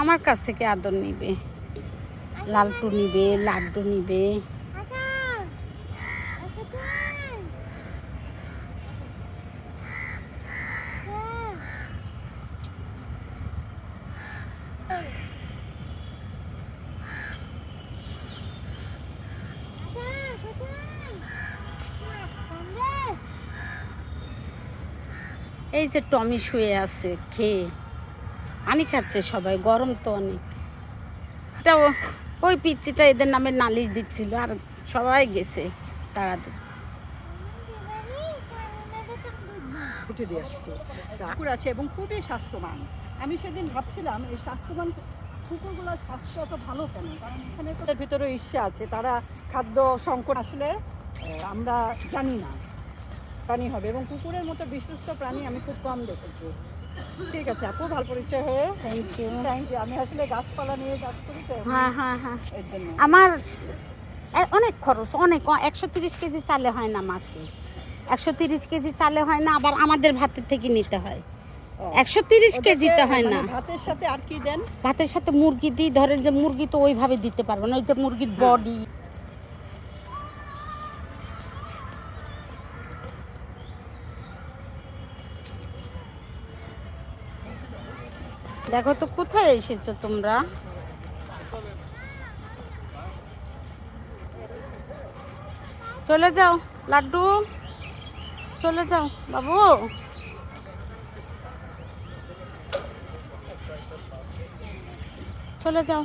আমার কাছ থেকে আদর নিবে, লালটু নিবে, লাড্ডু নিবে। এই যে টমি শুয়ে আছে খেয়ে, পানি খাচ্ছে সবাই, গরম তো অনেক। এটা ওই পিচ্চিটা এদের নামে নালিশ দিচ্ছিল আর সবাই গেছে তাড়াতাড়ি। উঠে দিয়ে আসছে, কুকুর আছে এবং খুবই স্বাস্থ্যবান। আমি সেদিন ভাবছিলাম এই স্বাস্থ্যবান কুকুরগুলোর স্বাস্থ্য এত ভালো কেন, কারণ এখানে তো ভিতরে ঈর্ষা আছে, তারা খাদ্য সংকট আসলে আমরা জানি না প্রাণী হবে, এবং কুকুরের মতো বিশ্বস্ত প্রাণী আমি খুব কম দেখেছি। ঠিক আছে আপু, ভালো পরিচয় হয়ে থ্যাংক ইউ। আমি আসলে গাছপালা নিয়ে কাজ করি তো, হ্যাঁ হ্যাঁ হ্যাঁ, এর জন্য আমার অনেক খরচ, অনেক। 130 কেজি চালে হয় না মাসে, 130 কেজি চালে হয় না, আবার আমাদের ভাতের থেকে নিতে হয়। 130 কেজিতে হয় না। ভাতের সাথে আর কি দেন? ভাতের সাথে মুরগি দিই, ধরেন যে মুরগি তো ওইভাবে দিতে পারবো না, ওই যে মুরগির বডি। দেখো তো কোথায় এসেছো তোমরা। চলে যাও লাড্ডু, চলে যাও বাবু, চলে যাও।